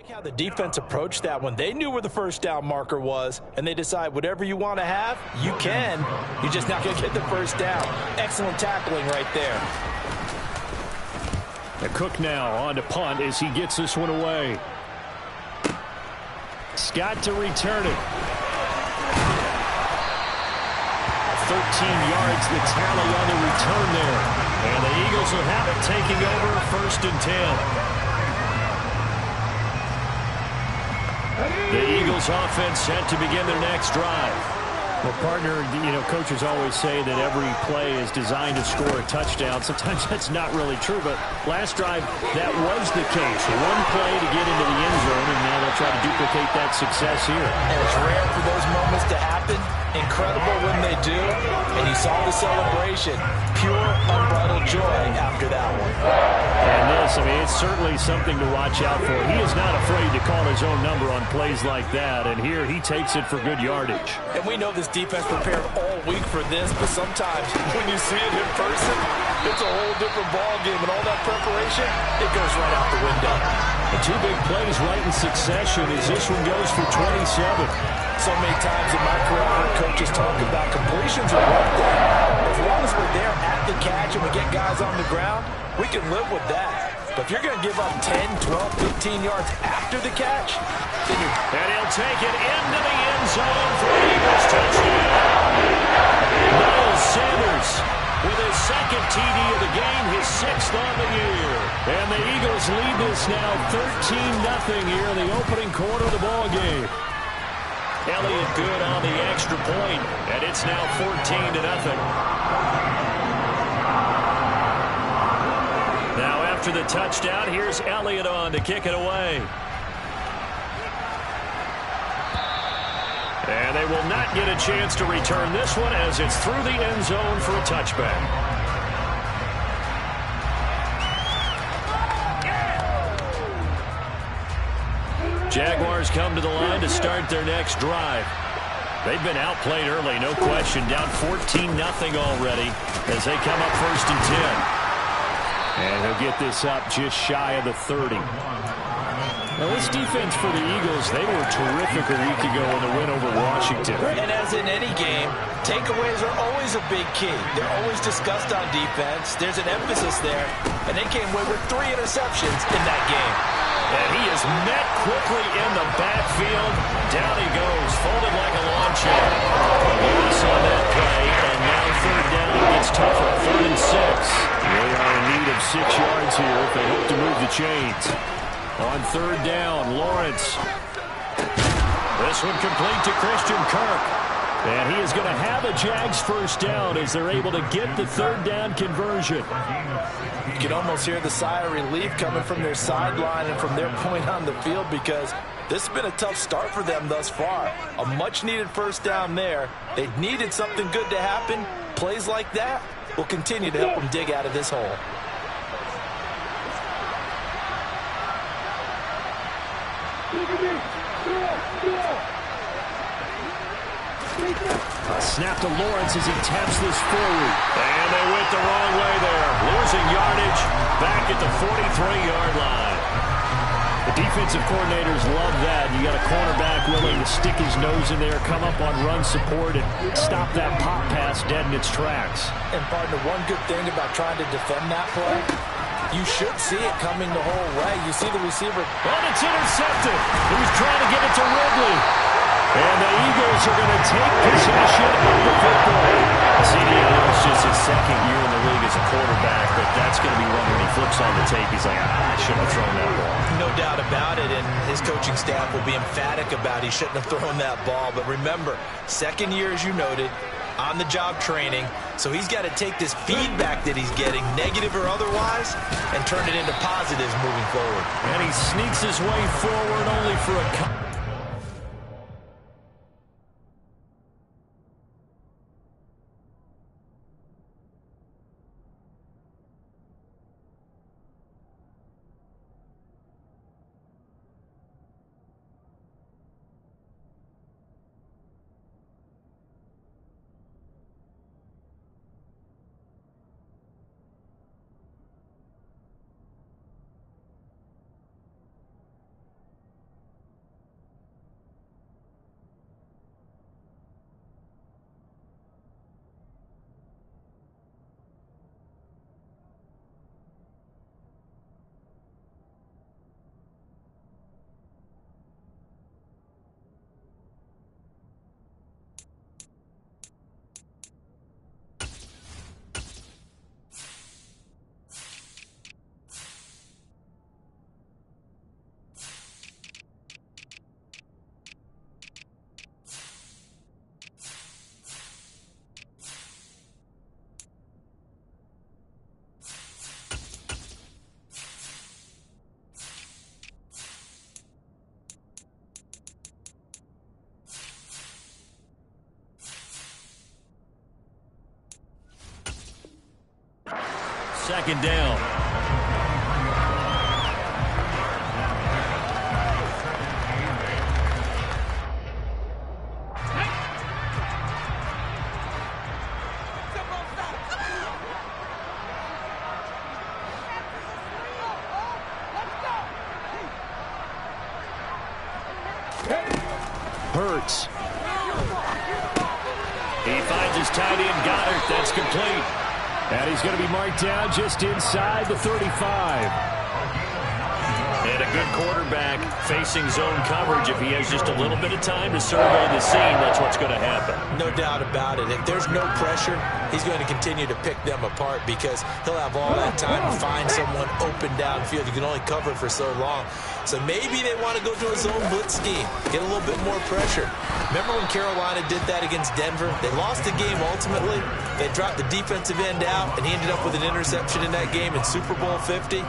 like how the defense approached that one. They knew where the first down marker was, and they decide whatever you want to have, you can. You're just not going to get the first down. Excellent tackling right there. The Cook now on to punt as he gets this one away. Scott to return it. 13 yards the tally on the return there. And the Eagles will have it, taking over 1st and 10. The Eagles offense set to begin their next drive. Well, partner, coaches always say that every play is designed to score a touchdown. Sometimes that's not really true, but last drive, that was the case. One play to get into the end zone, and now they'll try to duplicate that success here. And it's rare for those moments to happen. Incredible when they do. And you saw the celebration. Pure, unbridled joy after that one. And this, it's certainly something to watch out for. He is not afraid to call his own number on plays like that, and here he takes it for good yardage. And we know this defense prepared all week for this, but sometimes when you see it in person, it's a whole different ballgame, and all that preparation, it goes right out the window. The two big plays right in succession as this one goes for 27. So many times in my career, I've heard coaches talk about completions are one thing. As long as we're there at the catch and we get guys on the ground, we can live with that. But if you're going to give up 10, 12, 15 yards after the catch, then you're... And he'll take it into the end zone for the Eagles touchdown. Miles Sanders with his second TD of the game, his 6th on the year. And the Eagles lead this now 13-0 here in the opening quarter of the ball game. Elliott good on the extra point, and it's now 14-0. Now after the touchdown, here's Elliott on to kick it away. And they will not get a chance to return this one as it's through the end zone for a touchback. Jaguars come to the line to start their next drive. They've been outplayed early, no question. Down 14-0 already as they come up 1st and 10. And he'll get this up just shy of the 30. Now this defense for the Eagles, they were terrific a week ago in the win over Washington. And as in any game, takeaways are always a big key. They're always discussed on defense. There's an emphasis there. And they came away with 3 interceptions in that game. And he is met quickly in the backfield. Down he goes, folded like a lawn chair. Loss on that play, and now 3rd down gets tougher. 3rd and 6. They are in need of 6 yards here if they hope to move the chains. On 3rd down, Lawrence. This one complete to Christian Kirk. And he is going to have a Jags 1st down as they're able to get the 3rd down conversion. You can almost hear the sigh of relief coming from their sideline and from their point on the field because this has been a tough start for them thus far. A much-needed 1st down there. They needed something good to happen. Plays like that will continue to help them dig out of this hole. A snap to Lawrence as he taps this forward. And they went the wrong way there. Losing yardage back at the 43-yard line. The defensive coordinators love that. You got a cornerback willing to stick his nose in there, come up on run support, and stop that pop pass dead in its tracks. And, partner, one good thing about trying to defend that play, you should see it coming the whole way. You see the receiver. And it's intercepted. He was trying to get it to Ridley. And the Eagles are going to take possession of the football. It's just his 2nd year in the league as a quarterback, but that's going to be one when he flips on the tape. He's like, I shouldn't have thrown that ball. No doubt about it, and his coaching staff will be emphatic about he shouldn't have thrown that ball. But remember, 2nd year, as you noted, on-the-job training, so he's got to take this feedback that he's getting, negative or otherwise, and turn it into positives moving forward. And he sneaks his way forward only for a Second down. Hurts. He finds his tight end, Goddard. That's complete. And he's going to be marked down just inside the 35. And a good quarterback facing zone coverage. If he has just a little bit of time to survey the scene, that's what's going to happen. No doubt about it. If there's no pressure, he's going to continue to pick them apart because he'll have all that time to find someone open downfield. You can only cover for so long. So maybe they want to go to a zone blitz scheme, get a little bit more pressure. Remember when Carolina did that against Denver? They lost the game ultimately. They dropped the defensive end out, and he ended up with an interception in that game in Super Bowl 50.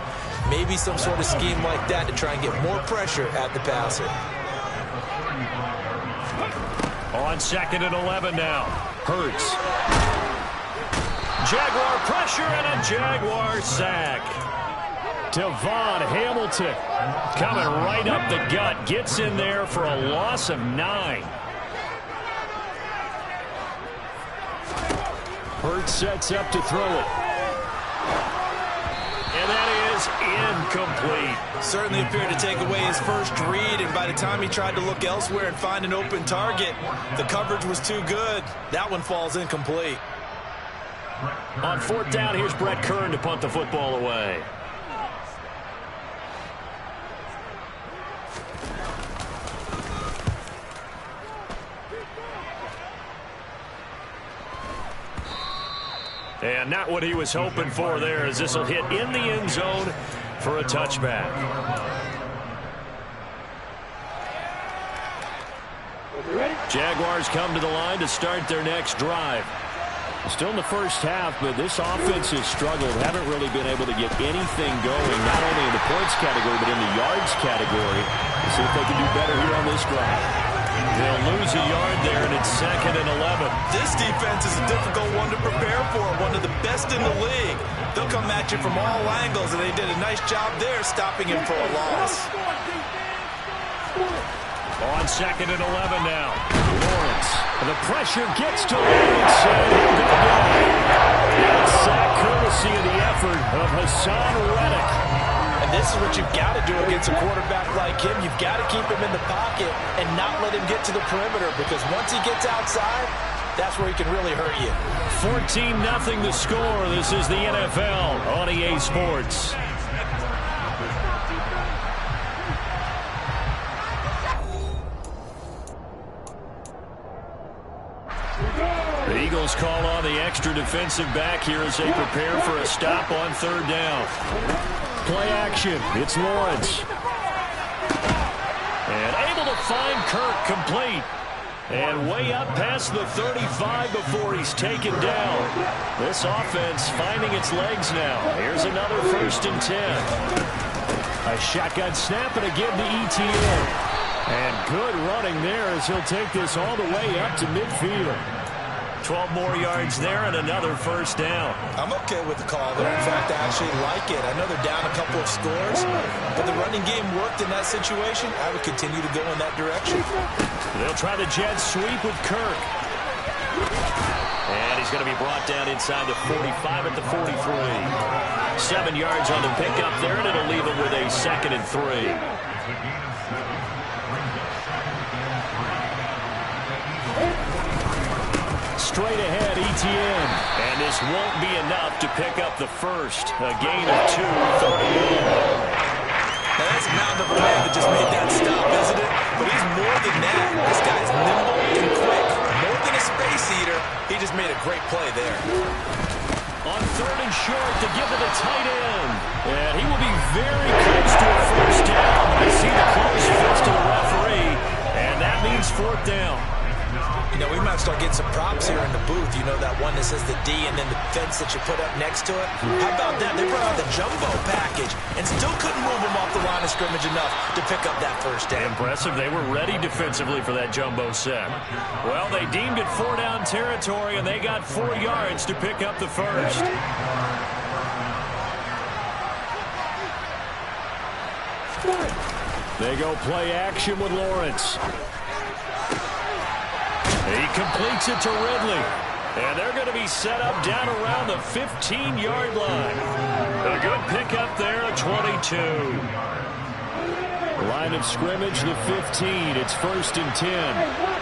Maybe some sort of scheme like that to try and get more pressure at the passer. On 2nd and 11 now. Hurts. Jaguar pressure and a Jaguar sack. Devon Hamilton Coming right up the gut. Gets in there for a loss of 9. Hurts sets up to throw it. And that is incomplete. Certainly appeared to take away his first read, and by the time he tried to look elsewhere and find an open target, the coverage was too good. That one falls incomplete. On 4th down, here's Brett Kern to punt the football away. And not what he was hoping for there, as this will hit in the end zone for a touchback. Jaguars come to the line to start their next drive. Still in the first half, but this offense has struggled. Haven't really been able to get anything going, not only in the points category, but in the yards category. We'll see if they can do better here on this drive. They'll lose a yard there, and it's 2nd and 11. This defense is a difficult one to prepare for, one of the best in the league. They'll come at you from all angles, and they did a nice job there stopping him for a loss. On 2nd and 11 now. Lawrence. The pressure gets to Lawrence, and he'll go down. And sack courtesy of the effort of Hassan Reddick. And this is what you've got to do against a quarterback like him. You've got to keep him in the pocket and not let him get to the perimeter, because once he gets outside, that's where he can really hurt you. 14-0 the score. This is the NFL on EA Sports. The Eagles call on the extra defensive back here as they prepare for a stop on 3rd down. Play action. It's Lawrence. And able to find Kirk complete. And way up past the 35 before he's taken down. This offense finding its legs now. Here's another 1st and 10. A shotgun snap and again to ETN. And good running there as he'll take this all the way up to midfield. 12 more yards there and another 1st down. I'm okay with the call there. In fact, I actually like it. I know they're down a couple of scores, but the running game worked in that situation. I would continue to go in that direction. They'll try the jet sweep with Kirk. And he's going to be brought down inside the 45 at the 43. 7 yards on the pickup there, and it'll leave him with a 2nd and 3. Straight ahead, ETN. And this won't be enough to pick up the first. A gain of 2, 38. Now, that's a mountain of a man that just made that stop, isn't it? But he's more than that. This guy's nimble and quick. More than a space eater. He just made a great play there. On 3rd and short to give to the tight end. And he will be very close to a 1st down. I see the close fist to the referee. And that means 4th down. You know, we might start getting some props here in the booth. You know, that one that says the D and then the fence that you put up next to it? How about that? They brought out the jumbo package and still couldn't move them off the line of scrimmage enough to pick up that 1st down. Impressive. They were ready defensively for that jumbo set. Well, they deemed it 4-down territory, and they got 4 yards to pick up the first. They go play action with Lawrence. He completes it to Ridley. And they're going to be set up down around the 15-yard line. A good pickup there at 22. Line of scrimmage, the 15. It's 1st and 10.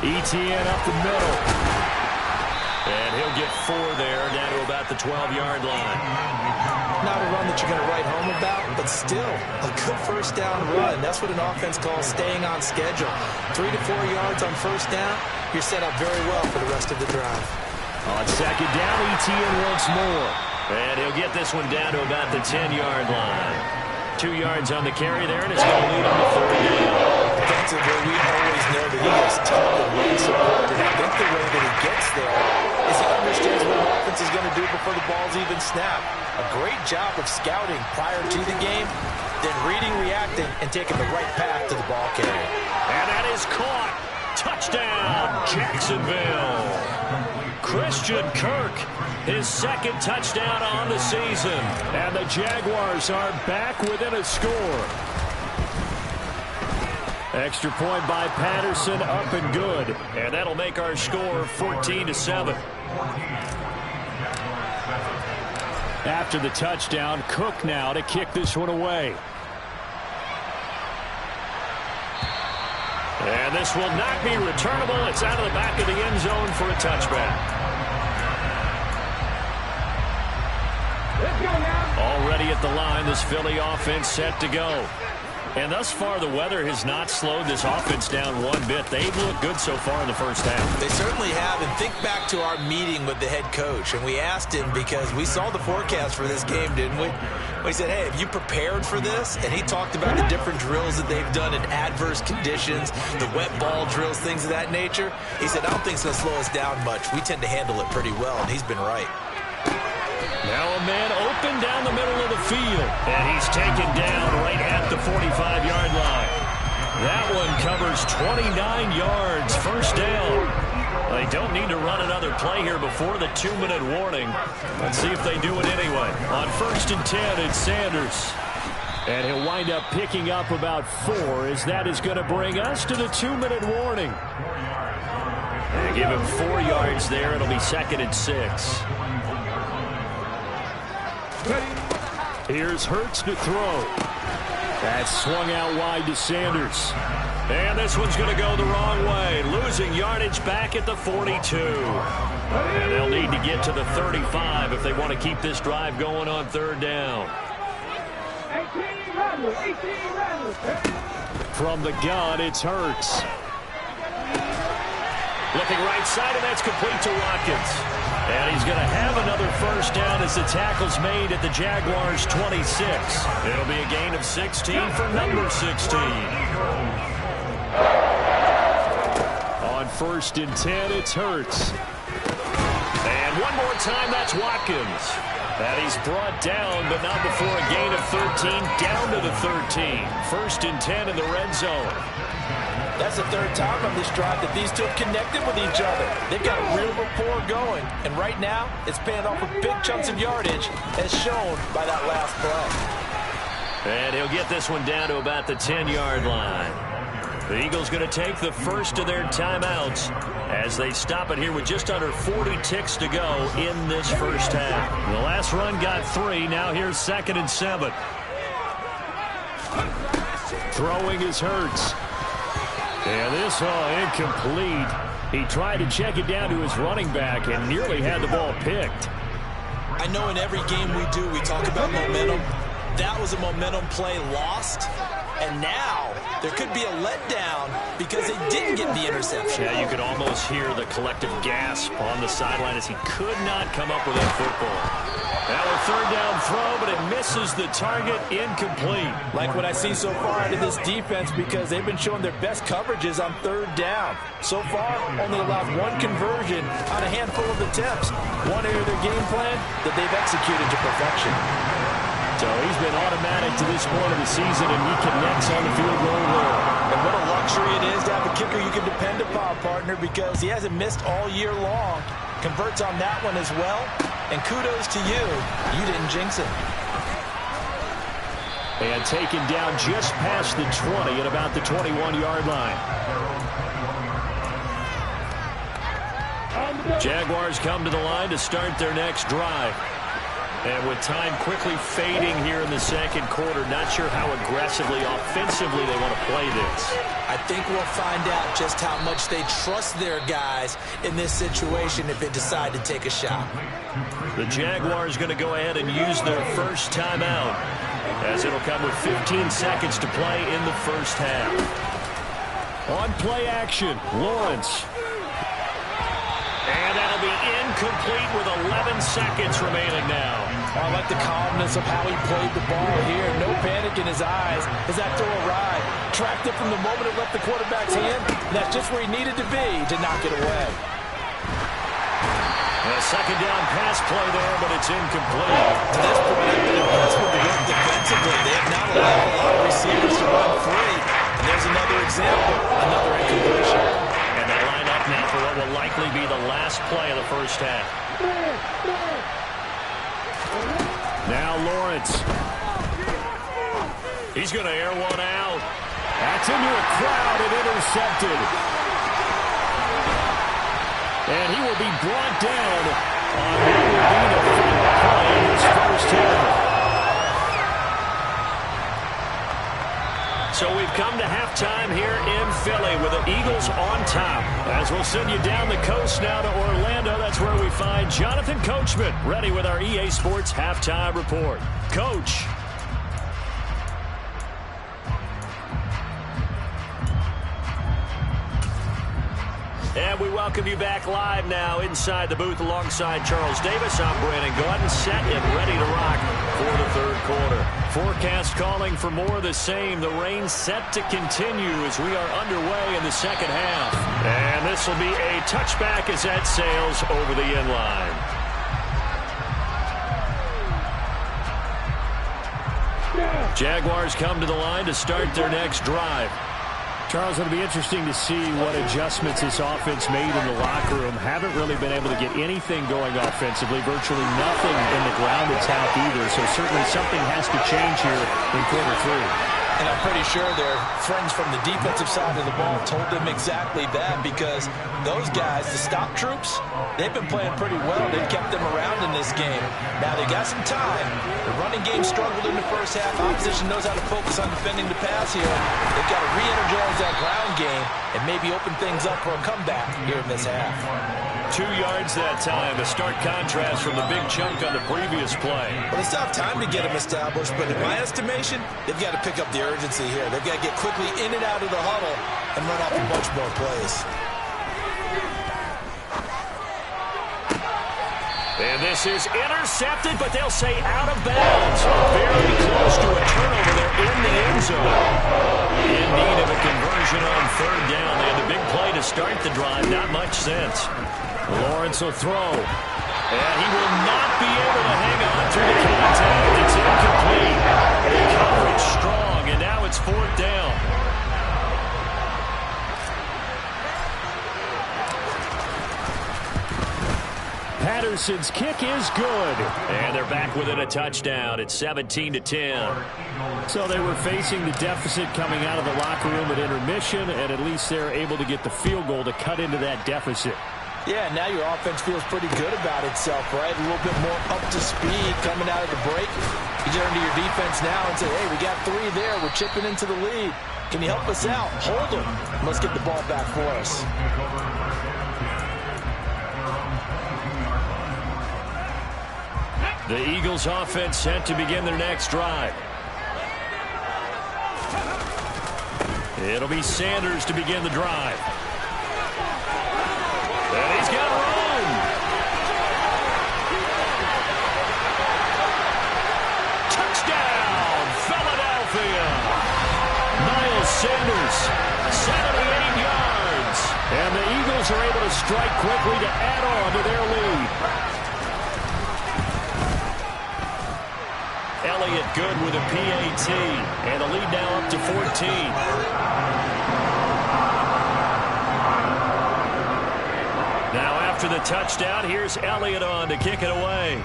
ETN up the middle. And he'll get 4 there, down to about the 12-yard line. Not a run that you're going to write home about, but still a good first down run. That's what an offense calls staying on schedule. 3 to 4 yards on first down, you're set up very well for the rest of the drive. On 2nd down, ETN once more. And he'll get this one down to about the 10-yard line. 2 yards on the carry there, and it's going to lead him to 3rd down. Defensively, we always know that he is tough and run support, and I think the way that he gets there is he understands what an offense is going to do before the ball's even snapped. A great job of scouting prior to the game, then reading, reacting, and taking the right path to the ball carrier. And that is caught. Touchdown, Jacksonville. Christian Kirk, his 2nd touchdown on the season. And the Jaguars are back within a score. Extra point by Patterson, up and good. And that'll make our score 14-7. After the touchdown, Cook now to kick this one away. And this will not be returnable. It's out of the back of the end zone for a touchback. Already at the line, this Philly offense set to go. And thus far, the weather has not slowed this offense down one bit. They've looked good so far in the first half. They certainly have. And think back to our meeting with the head coach. And we asked him, because we saw the forecast for this game, didn't we? We said, hey, have you prepared for this? And he talked about the different drills that they've done in adverse conditions, the wet ball drills, things of that nature. He said, I don't think it's going to slow us down much. We tend to handle it pretty well, and he's been right. Now a man open down the middle of the field. And he's taken down right at the 45-yard line. That one covers 29 yards. First down. They don't need to run another play here before the 2-minute warning. Let's see if they do it anyway. On 1st and 10, it's Sanders. And he'll wind up picking up about 4, as that is going to bring us to the 2-minute warning. They give him 4 yards there. It'll be 2nd and 6. Here's Hurts to throw. That's swung out wide to Sanders. And this one's going to go the wrong way. Losing yardage back at the 42. And they'll need to get to the 35 if they want to keep this drive going on 3rd down. From the gun, it's Hurts. Looking right side, and that's complete to Watkins. And he's going to have another first down as the tackle's made at the Jaguars' 26. It'll be a gain of 16 for number 16. On 1st and 10, it's Hurts. And one more time, that's Watkins. And he's brought down, but not before a gain of 13, down to the 13. 1st and 10 in the red zone. That's the 3rd time on this drive that these two have connected with each other. They've got a real rapport going. And right now, it's paying off with big chunks of yardage, as shown by that last play. And he'll get this one down to about the 10-yard line. The Eagles going to take the first of their timeouts as they stop it here with just under 40 ticks to go in this first half. The last run got 3. Now here's 2nd and 7. Throwing is Hurts. And this incomplete. He tried to check it down to his running back and nearly had the ball picked. I know in every game we do, we talk about momentum. That was a momentum play lost. And now there could be a letdown because they didn't get the interception. Yeah, you could almost hear the collective gasp on the sideline as he could not come up with that football. Now a third down throw, but it misses the target, incomplete. Like what I see so far out of this defense because they've been showing their best coverages on third down. So far, only allowed one conversion on a handful of attempts. One area of their game plan that they've executed to perfection. So he's been automatic to this point of the season, and he connects on the field goal there. And what a luxury it is to have a kicker you can depend upon, partner, because he hasn't missed all year long. Converts on that one as well. And kudos to you. You didn't jinx it. And taken down just past the 20 at about the 21-yard line. Jaguars come to the line to start their next drive. And with time quickly fading here in the second quarter, not sure how aggressively, offensively they want to play this. I think we'll find out just how much they trust their guys in this situation if they decide to take a shot. The Jaguars going to go ahead and use their first timeout, as it'll come with 15 seconds to play in the first half. On play action, Lawrence. And that'll be incomplete with 11 seconds remaining now. I like the calmness of how he played the ball here. No panic in his eyes as that throw arrived. Tracked it from the moment it left the quarterback's hand. And that's just where he needed to be to knock it away. A second down pass play there, but it's incomplete. To this point, I've been impressed with the work defensively. They have not allowed a lot of receivers to run free. And there's another example, another incompletion. And they line up now for what will likely be the last play of the first half. Now Lawrence. He's going to air one out. That's into a crowd and intercepted. And he will be brought down on what will be the final play in this first half. So we've come to halftime here in Philly with the Eagles on top. As we'll send you down the coast now to Orlando, that's where we find Jonathan Coachman ready with our EA Sports Halftime Report. Coach. And we welcome you back live now inside the booth alongside Charles Davis. I'm Brandon Gordon, set and ready to rock for the third quarter. Forecast calling for more of the same. The rain set to continue as we are underway in the second half. And this will be a touchback as that sails over the end line. Jaguars come to the line to start their next drive. Charles, it'll be interesting to see what adjustments this offense made in the locker room. Haven't really been able to get anything going offensively. Virtually nothing in the ground attack either. So certainly something has to change here in quarter three. And I'm pretty sure their friends from the defensive side of the ball told them exactly that, because those guys, the stop troops, they've been playing pretty well. They've kept them around in this game. Now they got some time. The running game struggled in the first half. Opposition knows how to focus on defending the pass here. They've got to re-energize that ground game and maybe open things up for a comeback here in this half. 2 yards that time, a stark contrast from the big chunk on the previous play. Well, they still have time to get them established, but in my estimation, they've got to pick up the urgency here. They've got to get quickly in and out of the huddle and run off a bunch more plays. And this is intercepted, but they'll say out of bounds. Very close to a turnover there in the end zone. In need of a conversion on third down. They had a big play to start the drive. Not much sense. Lawrence will throw. And he will not be able to hang on through the contact. It's incomplete. The coverage strong, and now it's fourth down. Patterson's kick is good. And they're back within a touchdown. It's 17-10. So they were facing the deficit coming out of the locker room at intermission, and at least they're able to get the field goal to cut into that deficit. Yeah, now your offense feels pretty good about itself, right? A little bit more up to speed coming out of the break. You turn to your defense now and say, hey, we got 3 there. We're chipping into the lead. Can you help us out? Hold them. Let's get the ball back for us. The Eagles offense set to begin their next drive. It'll be Sanders to begin the drive. And he's got room. Touchdown, Philadelphia. Miles Sanders, 78 yards. And the Eagles are able to strike quickly to add on to their lead. Elliott good with a PAT. And the lead now up to 14. Now after the touchdown, here's Elliott on to kick it away.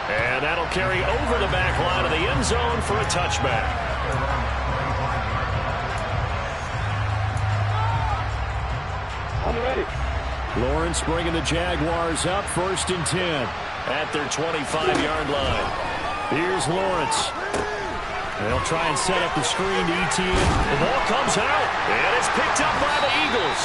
And that'll carry over the back line of the end zone for a touchback. I'm ready. Lawrence bringing the Jaguars up, 1st and 10. At their 25-yard line. Here's Lawrence. They'll try and set up the screen to Etienne. The ball comes out, and it's picked up by the Eagles.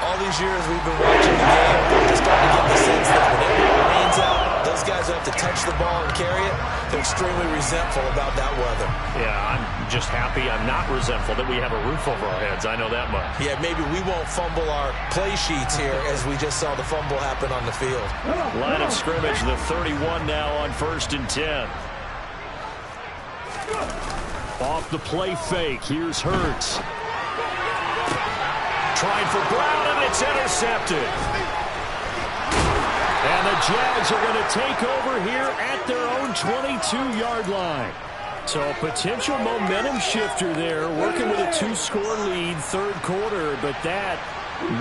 All these years we've been watching the game, we're starting to get the sense that whenever it rains out, those guys who have to touch the ball and carry it, they're extremely resentful about that weather. Yeah, I'm just happy I'm not resentful that we have a roof over our heads. I know that much. Yeah, maybe we won't fumble our play sheets here as we just saw the fumble happen on the field. Line of scrimmage, the 31 now on 1st and 10. Off the play fake, here's Hurts. Tried for Brown, and it's intercepted. And the Jags are going to take over here at their own 22-yard line. So a potential momentum shifter there, working with a 2-score lead, 3rd quarter, but that,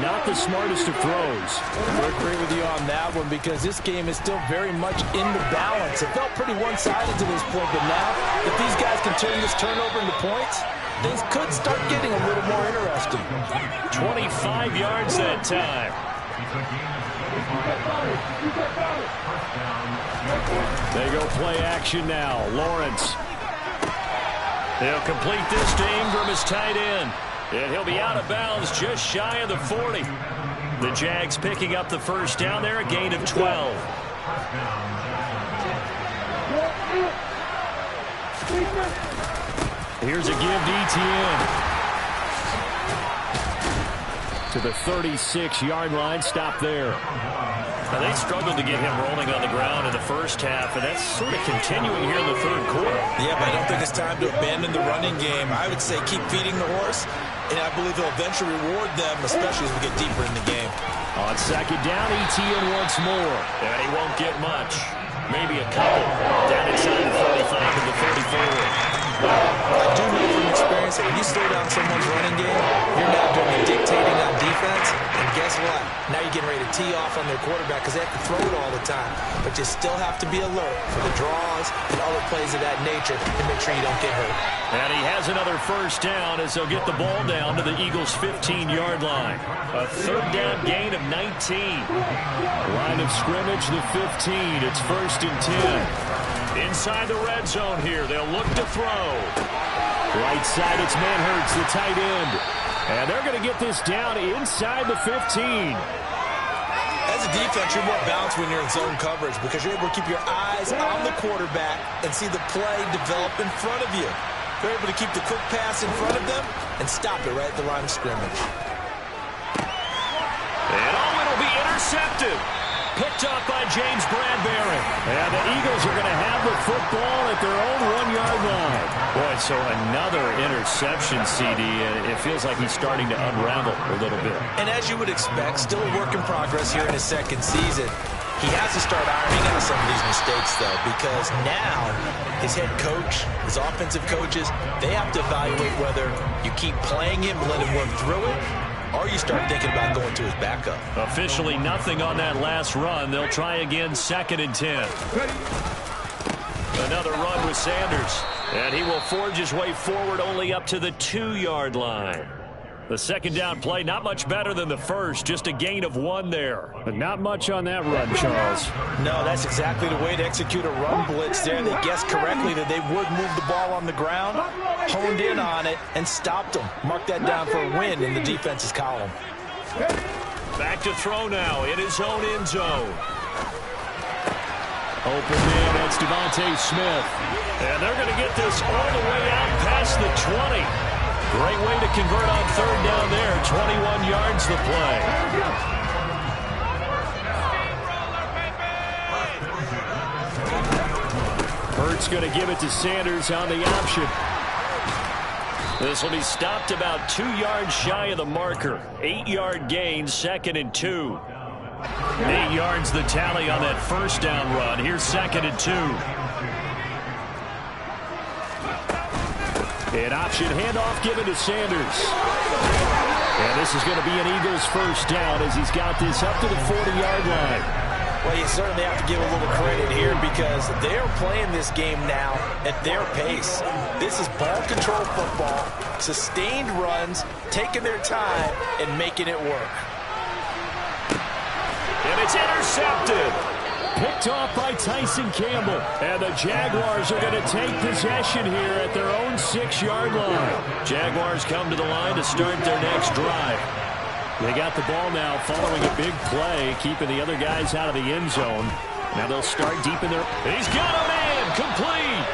not the smartest of throws. I agree with you on that one because this game is still very much in the balance. It felt pretty one-sided to this point, but now, if these guys can turn this turnover into points, things could start getting a little more interesting. 25 yards that time. They go play action now. Lawrence. They'll complete this to Ingram as tight end. And he'll be out of bounds just shy of the 40. The Jags picking up the 1st down there, a gain of 12. Here's a give to Etienne. To the 36-yard line, stop there. Now, they struggled to get him rolling on the ground in the 1st half, and that's sort of continuing here in the 3rd quarter. Yeah, but I don't think it's time to abandon the running game. I would say keep feeding the horse, and I believe they'll eventually reward them, especially as we get deeper in the game. On 2nd down, Etienne once more. And he won't get much. Maybe a couple. Down inside the 35 to the 34. I do know from experience that when you slow down someone's running game, you're now doing the dictating on defense, and guess what? Now you're getting ready to tee off on their quarterback because they have to throw it all the time. But you still have to be alert for the draws and other plays of that nature to make sure you don't get hurt. And he has another 1st down as they'll get the ball down to the Eagles' 15-yard line. A 3rd down gain of 19. Line of scrimmage, the 15. It's 1st and 10. Inside the red zone here, they'll look to throw. Right side, it's Manhurts, the tight end. And they're going to get this down inside the 15. As a defense, you're more balanced when you're in zone coverage because you're able to keep your eyes on the quarterback and see the play develop in front of you. You're able to keep the quick pass in front of them and stop it right at the line of scrimmage. And it'll be intercepted. Picked up by James Bradbury. And the Eagles are going to have the football at their own 1-yard line. Boy, so another interception, CD, and it feels like he's starting to unravel a little bit. And as you would expect, still a work in progress here in his 2nd season. He has to start ironing out some of these mistakes, though, because now his head coach, his offensive coaches, they have to evaluate whether you keep playing him and let him work through it, or you start thinking about going to his backup. Officially nothing on that last run. They'll try again, 2nd and 10. Another run with Sanders. And he will forge his way forward only up to the 2-yard line. The 2nd down play, not much better than the 1st. Just a gain of 1 there. But not much on that run, Charles. No, that's exactly the way to execute a run blitz there. They guessed correctly that they would move the ball on the ground, honed in on it, and stopped them. Mark that down for a win in the defense's column. Back to throw now in his own end zone. Open man, that's Devontae Smith. And they're going to get this all the way out past the 20. Great way to convert on third down there. 21 yards the play. Hurts going to give it to Sanders on the option. This will be stopped about 2 yards shy of the marker. 8-yard gain, 2nd and 2. 8 yards the tally on that first down run. Here's 2nd and 2. An option handoff given to Sanders. And this is going to be an Eagles first down as he's got this up to the 40-yard line. Well, you certainly have to give a little credit here because they're playing this game now at their pace. This is ball control football, sustained runs, taking their time, and making it work. And it's intercepted. Picked off by Tyson Campbell. And the Jaguars are going to take possession here at their own 6-yard line. Jaguars come to the line to start their next drive. They got the ball now following a big play, keeping the other guys out of the end zone. Now they'll start deep in their... He's got a man, complete.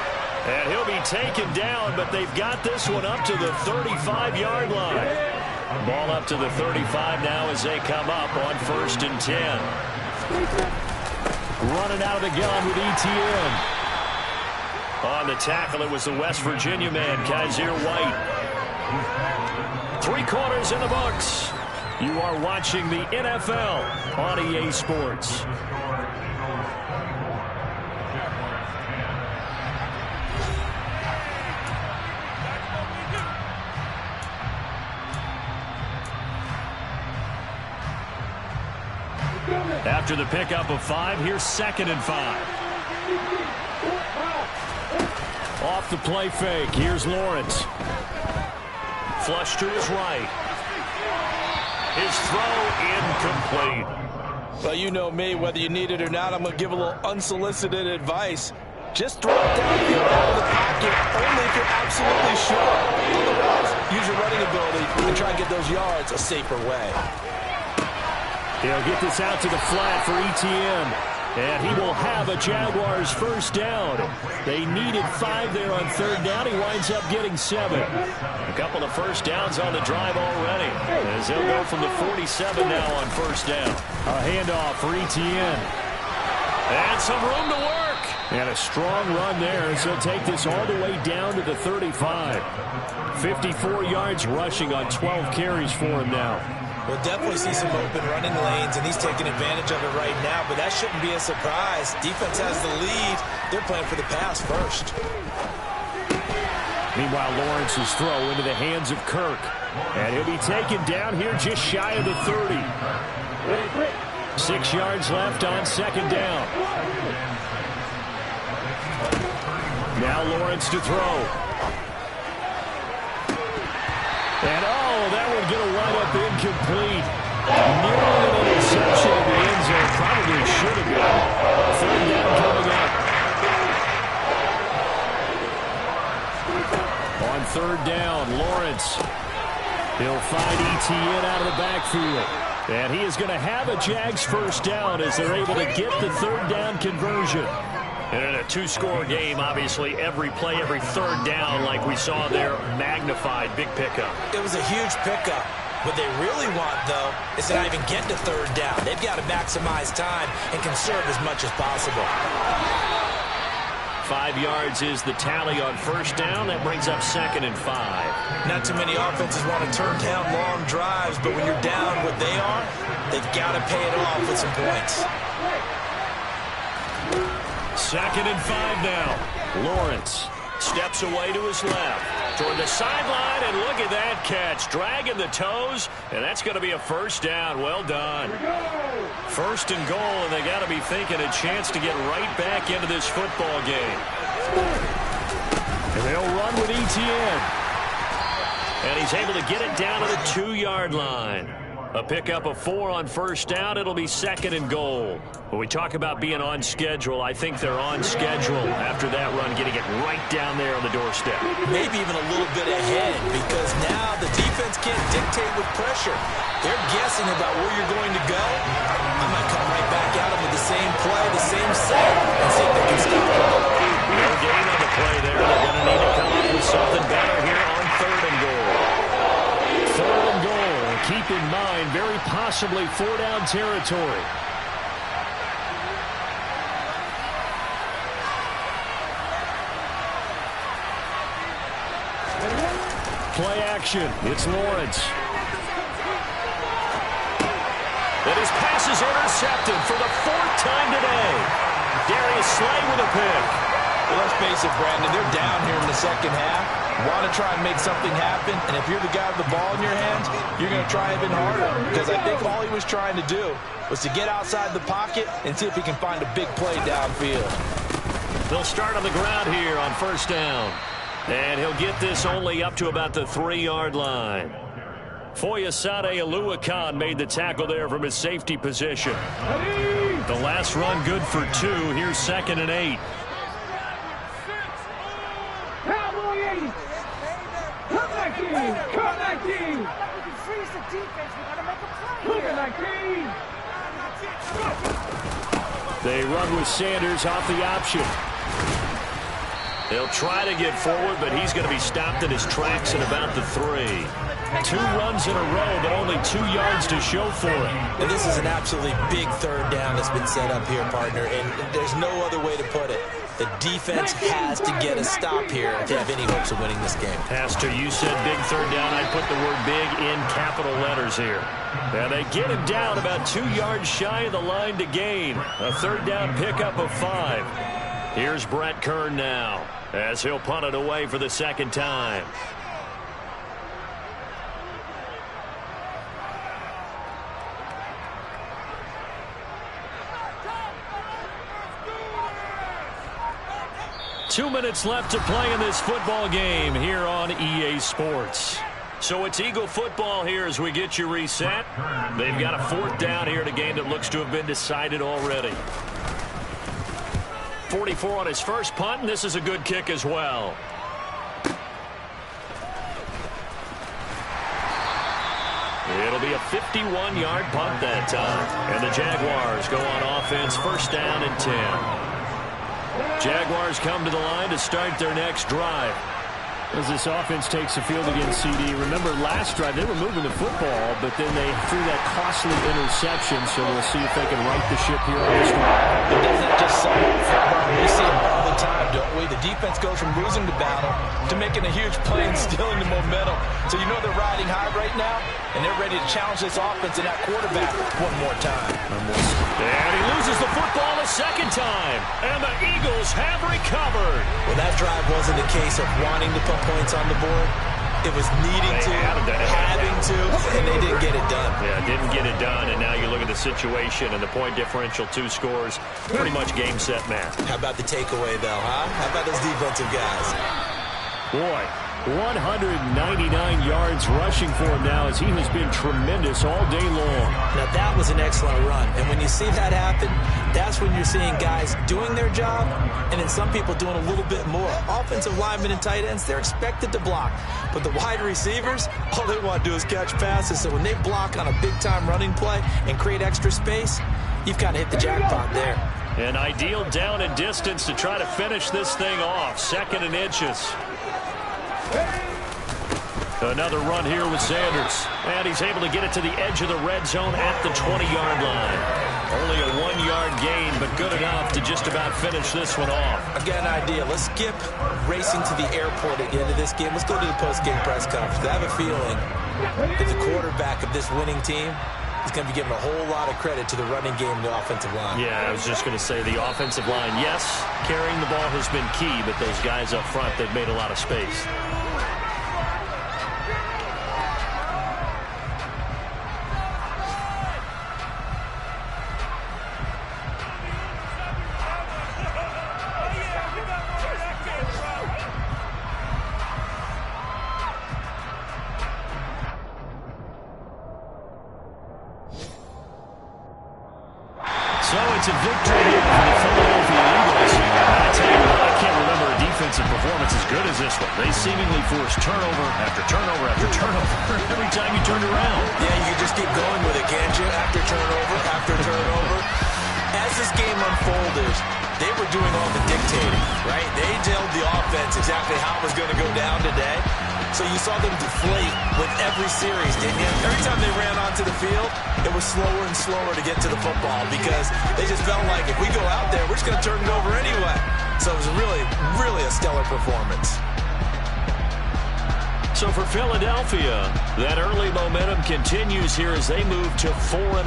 And he'll be taken down, but they've got this one up to the 35-yard line. Ball up to the 35 now as they come up on 1st and 10. Running out of the gun with ETN. On the tackle, it was the West Virginia man, Kaiser White. 3 quarters in the books. You are watching the NFL on EA Sports. After the pickup of 5, here's 2nd and 5. Off the play fake, here's Lawrence. Flush to his right. His throw incomplete. Well, you know me, whether you need it or not, I'm going to give a little unsolicited advice. Just throw it downfield out of the pocket, only if you're absolutely sure. Otherwise, use your running ability and try and get those yards a safer way. He'll get this out to the flat for ETN. And he will have a Jaguars first down. They needed 5 there on third down. He winds up getting 7. A couple of first downs on the drive already, as they'll go from the 47 now on first down. A handoff for ETN. And some room to work. And a strong run there as he'll take this all the way down to the 35. 54 yards rushing on 12 carries for him now. We'll definitely see some open running lanes, and he's taking advantage of it right now, but that shouldn't be a surprise. Defense has the lead. They're playing for the pass first. Meanwhile, Lawrence's throw into the hands of Kirk. And he'll be taken down here just shy of the 30. 6 yards left on 2nd down. Now Lawrence to throw. And that would get a wide up incomplete. Nearly an interception in the end zone. Probably should have been. 3rd down coming up. On 3rd down, Lawrence. He'll find ETN out of the backfield. And he is going to have a Jags first down as they're able to get the 3rd down conversion. And in a 2-score game, obviously, every play, every 3rd down, like we saw there, magnified. Big pickup. It was a huge pickup. What they really want, though, is to not even get to 3rd down. They've got to maximize time and conserve as much as possible. 5 yards is the tally on first down. That brings up 2nd and 5. Not too many offenses want to turn down long drives, but when you're down what they are, they've got to pay it off with some points. 2nd and 5 now. Lawrence steps away to his left toward the sideline, and look at that catch, dragging the toes, and that's going to be a first down. Well done. 1st and goal, and they got to be thinking a chance to get right back into this football game. And they'll run with ETN. And he's able to get it down to the 2-yard line. A pickup of 4 on first down. It'll be 2nd and goal. When we talk about being on schedule, I think they're on schedule after that run, getting it right down there on the doorstep. Maybe even a little bit ahead, because now the defense can't dictate with pressure. They're guessing about where you're going to go. I might come right back at them with the same play, the same set, and see possibly 4-down territory. Play action. It's Lawrence. And his pass is intercepted for the 4th time today. Darius Slay with a pick. Well, let's face it, Brandon, they're down here in the second half. Want to try and make something happen, and if you're the guy with the ball in your hands, you're going to try even harder, because I think all he was trying to do was to get outside the pocket and see if he can find a big play downfield. They'll start on the ground here on 1st down. And he'll get this only up to about the 3-yard line. Foyesade Oluwakan made the tackle there from his safety position. The last run good for 2. Here's 2nd and 8. Come back in! Come back in! We can freeze the defense. We gotta make a play. Look at that team! They run with Sanders off the option. They'll try to get forward, but he's going to be stopped in his tracks at about the 3. 2 runs in a row, but only 2 yards to show for it. And this is an absolutely big 3rd down that's been set up here, partner, and there's no other way to put it. The defense has to get a stop here to have any hopes of winning this game. Pastor, you said big 3rd down. I put the word big in capital letters here. And they get him down about 2 yards shy of the line to gain. A 3rd down pickup of 5. Here's Brett Kern now, as he'll punt it away for the 2nd time. Two minutes left to play in this football game here on EA Sports. So it's Eagle football here as we get you reset. They've got a 4th down here in a game that looks to have been decided already. 44 on his first punt, and this is a good kick as well. It'll be a 51-yard punt that time. And the Jaguars go on offense, 1st down and 10. Jaguars come to the line to start their next drive. As this offense takes the field against CD, remember last drive they were moving the football, but then they threw that costly interception, so we'll see if they can right the ship here on this one. But doesn't that just sum up football? We see it all the time, don't we? The defense goes from losing the battle to making a huge play and stealing the momentum. So you know they're riding high right now, and they're ready to challenge this offense and that quarterback one more time. And he loses the football a 2nd time, and the Eagles have recovered. Well, that drive wasn't a case of wanting to put points on the board. It was needing to, having to, and they didn't get it done. Yeah, didn't get it done, and now you look at the situation and the point differential, 2 scores, pretty much game, set, match. How about the takeaway, though, huh? How about those defensive guys? Boy, 199 yards rushing for him now as he has been tremendous all day long. Now, that was an excellent run, and when you see that happen, that's when you're seeing guys doing their job and then some people doing a little bit more. Offensive linemen and tight ends, they're expected to block, but the wide receivers, all they want to do is catch passes. So when they block on a big-time running play and create extra space, you've kind of hit the jackpot there. An ideal down and distance to try to finish this thing off. 2nd and inches. Another run here with Sanders. And he's able to get it to the edge of the red zone at the 20-yard line. Only a 1-yard gain, but good enough to just about finish this one off. I got an idea. Let's skip racing to the airport at the end of this game. Let's go to the post-game press conference. I have a feeling that the quarterback of this winning team is going to be giving a whole lot of credit to the running game and the offensive line. Yeah, I was just going to say the offensive line, yes, carrying the ball has been key, but those guys up front, they've made a lot of space. So it's a victory here for the Philadelphia Eagles. I tell you what, I can't remember a defensive performance as good as this one. They seemingly forced turnover after turnover after turnover every time you turned around. Yeah, you can just keep going with it, can't you? After turnover after turnover. As this game unfolded, they were doing all the dictating, right? They told the offense exactly how it was going to go down today. So you saw them deflate with every series, didn't you? Every time they ran onto the field, it was slower and slower to get to the football because they just felt like if we go out there, we're just going to turn it over anyway. So it was really, really a stellar performance. So for Philadelphia, that early momentum continues here as they move to 4-0.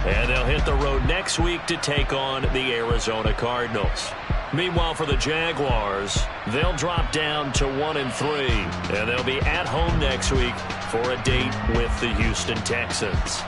And they'll hit the road next week to take on the Arizona Cardinals. Meanwhile, for the Jaguars, they'll drop down to 1-3. And they'll be at home next week for a date with the Houston Texans.